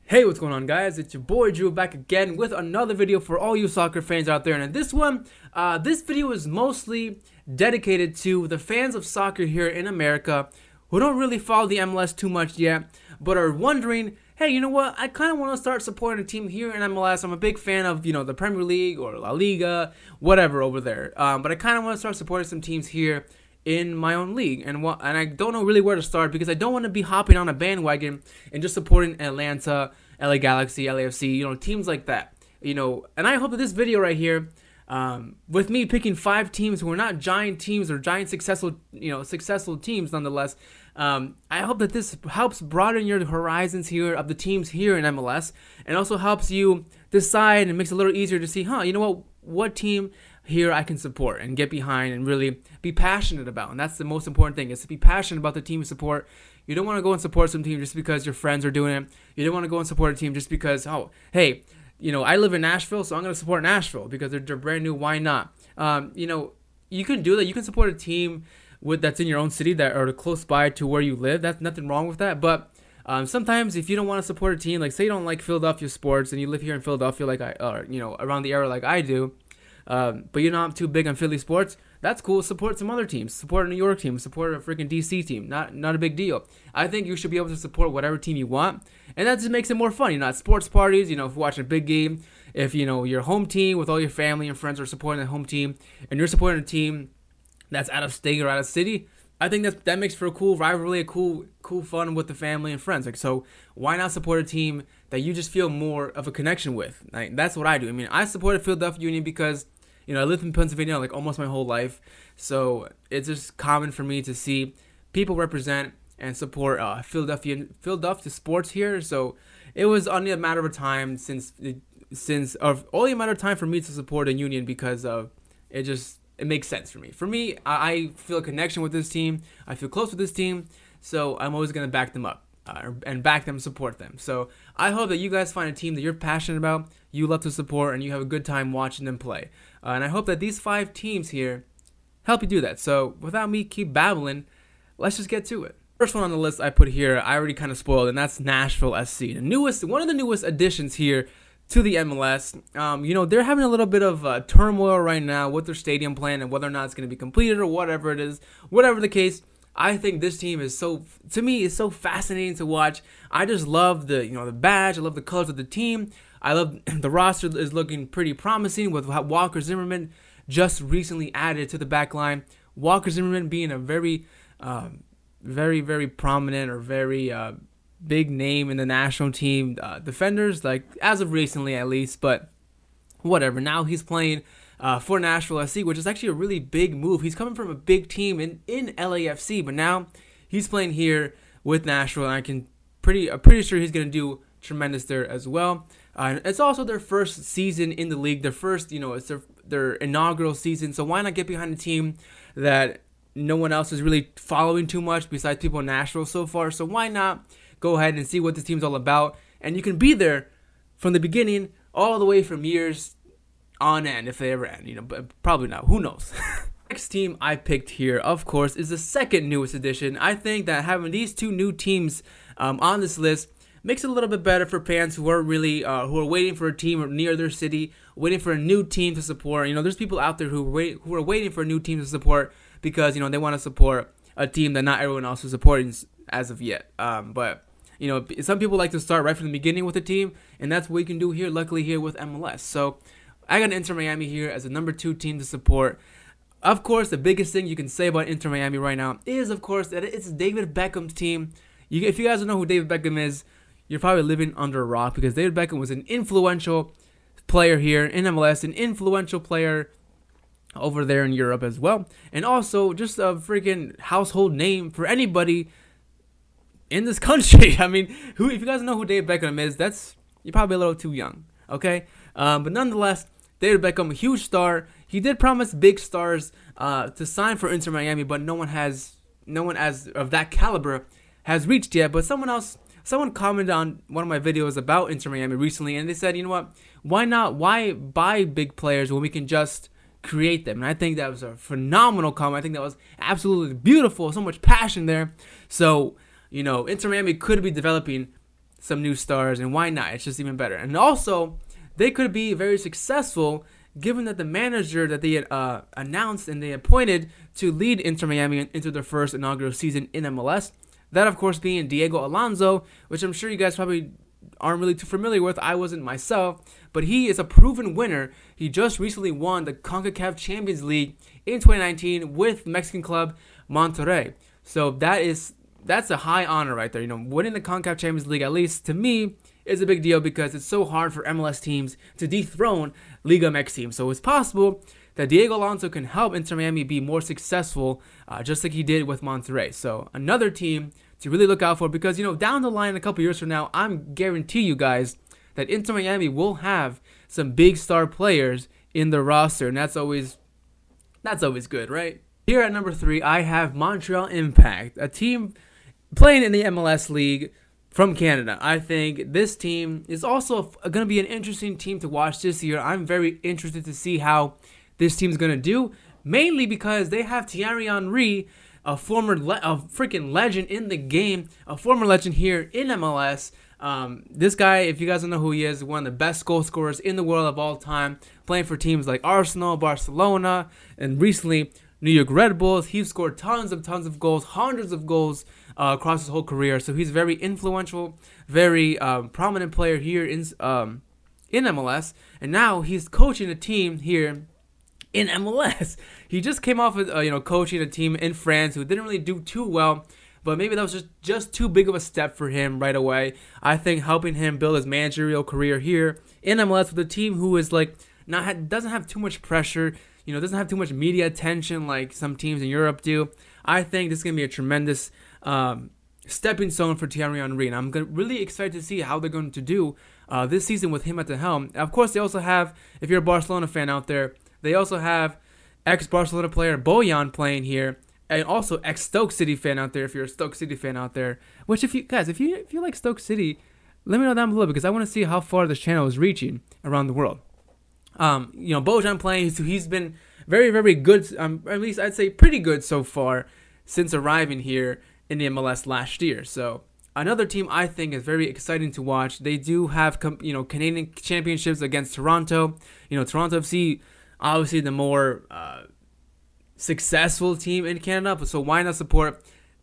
Hey, what's going on, guys? It's your boy Drew back again with another video for all you soccer fans out there. And in this one, this video is mostly dedicated to the fans of soccer here in America who don't really follow the MLS too much yet, but are wondering, hey, you know what? I kind of want to start supporting a team here in MLS. I'm a big fan of, the Premier League or La Liga, whatever over there. But I kind of want to start supporting some teams here in my own league, and I don't know really where to start because I don't want to be hopping on a bandwagon and just supporting Atlanta, LA Galaxy, LAFC, teams like that, and I hope that this video right here, with me picking 5 teams who are not giant teams or giant successful teams nonetheless, I hope that this helps broaden your horizons here of the teams here in MLS, and also helps you decide and makes it a little easier to see, what team here I can support and get behind and really be passionate about. And that's the most important thing, is to be passionate about the team you support. You don't want to go and support some team just because your friends are doing it. You don't want to go and support a team just because, oh, hey, I live in Nashville, so I'm going to support Nashville because they're brand new. Why not? You can do that. You can support a team that's in your own city that are close by to where you live. That's nothing wrong with that. But sometimes if you don't want to support a team, like say you don't like Philadelphia sports and you live here in Philadelphia, like around the area like I do, but you're not too big on Philly sports, that's cool. Support some other teams. Support a New York team. Support a freaking DC team. Not a big deal. I think you should be able to support whatever team you want, and that just makes it more fun. At sports parties, if you're watching a big game, if your home team with all your family and friends are supporting the home team, and you're supporting a team that's out of state or out of city, I think that makes for a cool rivalry, a cool fun with the family and friends. So why not support a team that you just feel more of a connection with? That's what I do. I supported Philadelphia Union because I lived in Pennsylvania like almost my whole life, so it's just common for me to see people represent and support Philadelphia sports here. So it was only a matter of time only a matter of time for me to support a Union because of it makes sense for me. For me, I feel a connection with this team. I feel close with this team, so I'm always gonna back them up. And back them, support them. So I hope that you guys find a team that you're passionate about, you love to support, and you have a good time watching them play. And I hope that these 5 teams here help you do that. So without me keep babbling, let's just get to it. First one on the list I put here, I already kind of spoiled, and that's Nashville Sc. One of the newest additions here to the MLS. They're having a little bit of turmoil right now with their stadium plan and whether or not it's going to be completed or whatever it is. Whatever the case, I think this team is so fascinating to watch. I just love the badge. I love the colors of the team. I love the roster is looking pretty promising with Walker Zimmerman just recently added to the back line. Walker Zimmerman being a very, very prominent or very big name in the national team defenders, like as of recently at least. But whatever. Now he's playing for Nashville Sc, which is actually a really big move. He's coming from a big team in LAFC, but now he's playing here with Nashville, and I'm pretty sure he's going to do tremendous there as well. It's also their first season in the league, it's their inaugural season, so why not get behind a team that no one else is really following too much besides people in Nashville so far? So why not go ahead and see what this team's all about, and you can be there from the beginning all the way from years on end, if they ever end, but probably not. Who knows? Next team I picked here, of course, is the second newest addition. I think that having these 2 new teams on this list makes it a little bit better for fans who are really who are waiting for a team near their city, waiting for a new team to support. There's people out there who are waiting for a new team to support because they want to support a team that not everyone else is supporting as of yet. But some people like to start right from the beginning with a team, and that's what we can do here. Luckily here with MLS. So I got Inter Miami here as a number 2 team to support. Of course, the biggest thing you can say about Inter Miami right now is, of course, that it's David Beckham's team. If you guys don't know who David Beckham is, you're probably living under a rock, because David Beckham was an influential player here in MLS, an influential player over there in Europe as well, and also just a freaking household name for anybody in this country. If you guys know who David Beckham is, you're probably a little too young, okay? But nonetheless, David Beckham, a huge star. He did promise big stars to sign for Inter Miami, but no one as of that caliber has reached yet. But someone commented on one of my videos about Inter Miami recently, and they said, why buy big players when we can just create them? And I think that was a phenomenal comment. I think that was absolutely beautiful. So much passion there. So Inter Miami could be developing some new stars, and why not? It's just even better. And also, they could be very successful given that the manager that they had announced and they appointed to lead Inter Miami into their first inaugural season in MLS, that of course being Diego Alonso, which I'm sure you guys probably aren't really too familiar with. I wasn't myself, but he is a proven winner. He just recently won the CONCACAF Champions League in 2019 with Mexican club Monterrey. So that's a high honor right there. You know, winning the CONCACAF Champions League, at least to me, is a big deal because it's so hard for MLS teams to dethrone Liga MX teams. So it's possible that Diego Alonso can help Inter Miami be more successful, just like he did with Monterrey. So another team to really look out for, because, you know, down the line a couple years from now, I'm guarantee you guys that Inter Miami will have some big star players in the roster, and that's always good, right? Here at number 3, I have Montreal Impact, a team playing in the MLS League from Canada. I think this team is also going to be an interesting team to watch this year. I'm very interested to see how this team's going to do, mainly because they have Thierry Henry, a freaking legend in the game, a former legend here in MLS. This guy, if you guys don't know who he is, one of the best goal scorers in the world of all time, playing for teams like Arsenal, Barcelona, and recently New York Red Bulls. He's scored tons of goals, hundreds of goals across his whole career. So he's very influential, very prominent player here in MLS, and now he's coaching a team here in MLS. He just came off of coaching a team in France who didn't really do too well, but maybe that was just too big of a step for him right away. I think helping him build his managerial career here in MLS with a team who is doesn't have too much pressure, doesn't have too much media attention like some teams in Europe do. I think this is gonna be a tremendous stepping stone for Thierry Henry, and I'm really excited to see how they're going to do this season with him at the helm. Of course, they also have, if you're a Barcelona fan out there, they also have ex-Barcelona player Bojan playing here, and also ex-Stoke City fan out there, if you're a Stoke City fan out there. Which, if you like Stoke City, let me know down below, because I want to see how far this channel is reaching around the world. Bojan playing, so he's been very, very good, at least I'd say pretty good so far since arriving here in the MLS last year. So another team I think is very exciting to watch. They do have Canadian championships against Toronto. Toronto FC, obviously the more successful team in Canada, so why not support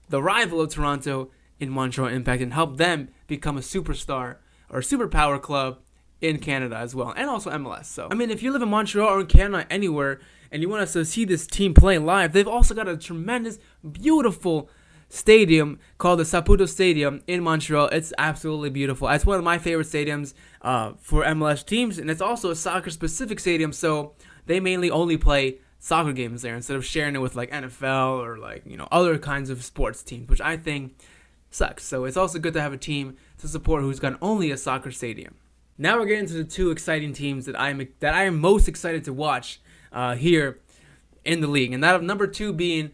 the rival of Toronto in Montreal Impact and help them become a superstar or superpower club in Canada as well, and also MLS. So I mean, if you live in Montreal or in Canada, anywhere, and you want us to see this team play live, they've also got a tremendous, beautiful stadium called the Saputo Stadium in Montreal. It's absolutely beautiful. It's one of my favorite stadiums for MLS teams, and it's also a soccer-specific stadium, so they mainly only play soccer games there instead of sharing it with like NFL or other kinds of sports teams, which I think sucks. So it's also good to have a team to support who's got only a soccer stadium. Now we're getting to the two exciting teams that I am most excited to watch here in the league, and that of number 2 being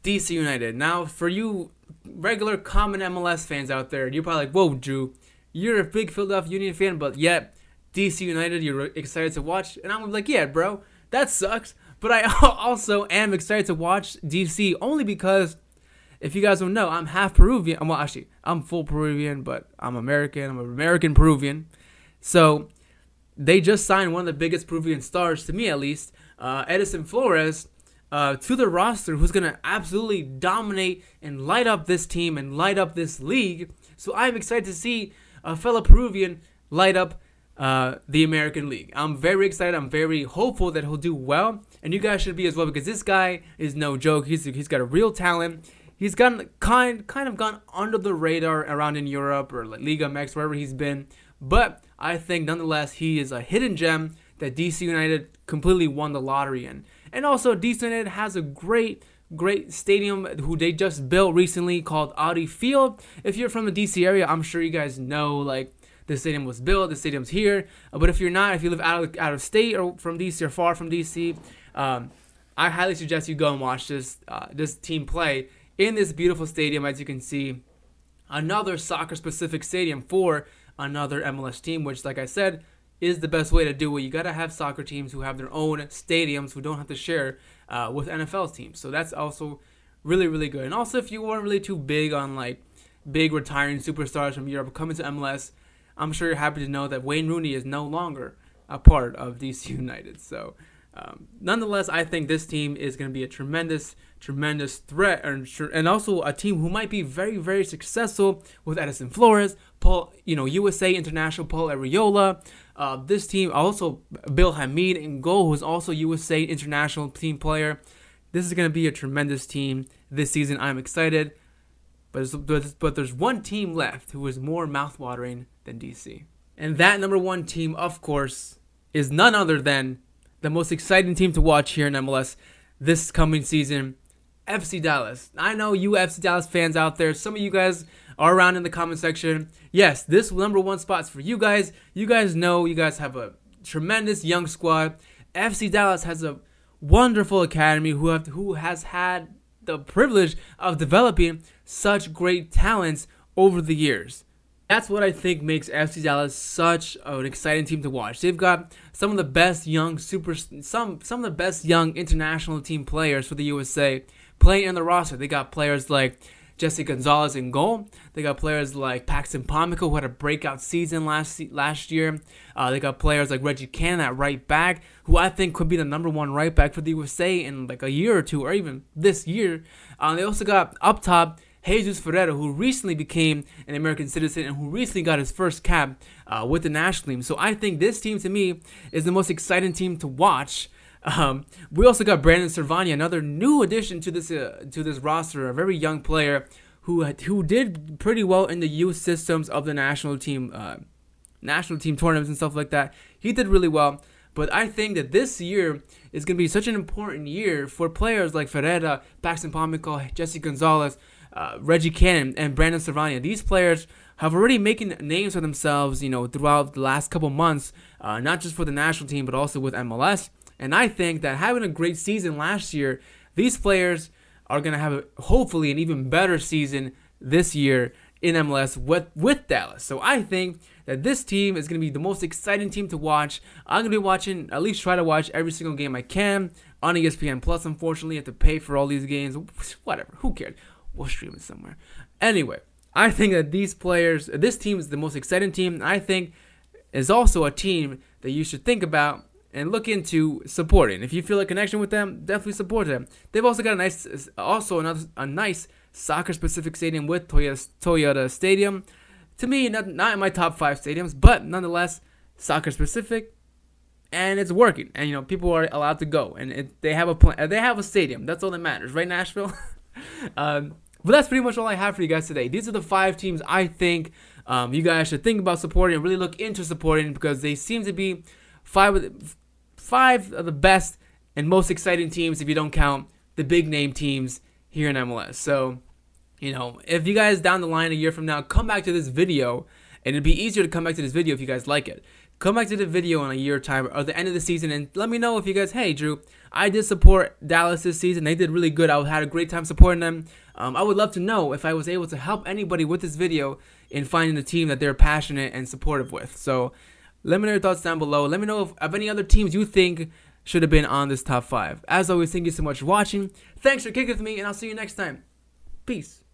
DC United. Now, for you regular common MLS fans out there, you're probably like, whoa, Drew, you're a big Philadelphia Union fan, but yet DC United you're excited to watch. And I'm like, yeah, bro, that sucks. But I also am excited to watch DC only because, if you guys don't know, I'm half Peruvian. Well, actually, I'm full Peruvian, but I'm American. I'm an American Peruvian. So they just signed one of the biggest Peruvian stars, to me at least, Edison Flores, to the roster, who's going to absolutely dominate and light up this team and light up this league. So I'm excited to see a fellow Peruvian light up the American League. I'm very excited. I'm very hopeful that he'll do well, and you guys should be as well, because this guy is no joke. He's got a real talent. He's gotten kind of gone under the radar around in Europe or like Liga MX, wherever he's been. But I think nonetheless he is a hidden gem that DC United completely won the lottery in. And also DC United has a great stadium who they just built recently called Audi Field. If you're from the DC area, I'm sure you guys know like the stadium was built, the stadium's here. But if you're not, if you live out of state or from DC or far from DC, I highly suggest you go and watch this team play in this beautiful stadium. As you can see, another soccer-specific stadium for another MLS team, which, like I said, is the best way to do it. You got to have soccer teams who have their own stadiums who don't have to share with NFL teams. So that's also really, really good. And also, if you weren't really too big on like big retiring superstars from Europe coming to MLS, I'm sure you're happy to know that Wayne Rooney is no longer a part of DC United. So, nonetheless, I think this team is going to be a tremendous threat, and also a team who might be very, very successful with Edison Flores, Paul, USA international Paul Arriola. This team also Bill Hamid in goal, who's also USA international team player. This is going to be a tremendous team this season. I'm excited, but there's one team left who is more mouthwatering than DC, and that number one team, of course, is none other than the most exciting team to watch here in MLS this coming season, FC Dallas. I know you FC Dallas fans out there, some of you guys are around in the comment section. Yes, this number one spot's for you guys. You guys know you guys have a tremendous young squad. FC Dallas has a wonderful academy who has had the privilege of developing such great talents over the years. That's what I think makes FC Dallas such an exciting team to watch. They've got some of the best young some of the best young international team players for the USA playing in the roster. They got players like Jesse Gonzalez in goal. They got players like Paxton Pommico, who had a breakout season last year. They got players like Reggie Cannon at right back, who I think could be the number one right back for the USA in like a year or two, or even this year. They also got up top Jesus Ferreira, who recently became an American citizen and who recently got his first cap with the national team. So I think this team, to me, is the most exciting team to watch. We also got Brandon Servania, another new addition to this roster, a very young player who did pretty well in the youth systems of the national team tournaments and stuff like that. He did really well. But I think that this year is going to be such an important year for players like Ferreira, Paxton Pommico, Jesse Gonzalez, Reggie Cannon, and Brandon Servania. These players have already making names for themselves, throughout the last couple months, not just for the national team, but also with MLS. And I think that having a great season last year, these players are going to have hopefully an even better season this year in MLS with Dallas. So I think that this team is going to be the most exciting team to watch. I'm going to be watching, at least try to watch every single game I can on ESPN Plus. Unfortunately, I have to pay for all these games. Whatever, who cares? We'll stream it somewhere. Anyway, I think that this team is the most exciting team. I think is also a team that you should think about and look into supporting. If you feel a connection with them, definitely support them. They've also got a nice soccer-specific stadium with Toyota Stadium. To me, not in my top 5 stadiums, but nonetheless, soccer-specific, and it's working. And people are allowed to go, and they have a stadium. That's all that matters, right, Nashville? But that's pretty much all I have for you guys today. These are the 5 teams I think you guys should think about supporting and really look into supporting, because they seem to be 5 of the best and most exciting teams if you don't count the big name teams here in MLS. So, if you guys down the line a year from now come back to this video, and it'd be easier to come back to this video if you guys like it. Come back to the video in a year time or the end of the season and let me know if you guys, hey Drew, I did support Dallas this season. They did really good. I had a great time supporting them. I would love to know if I was able to help anybody with this video in finding a team that they're passionate and supportive with. So let me know your thoughts down below. Let me know of any other teams you think should have been on this top 5. As always, thank you so much for watching. Thanks for kicking with me, and I'll see you next time. Peace.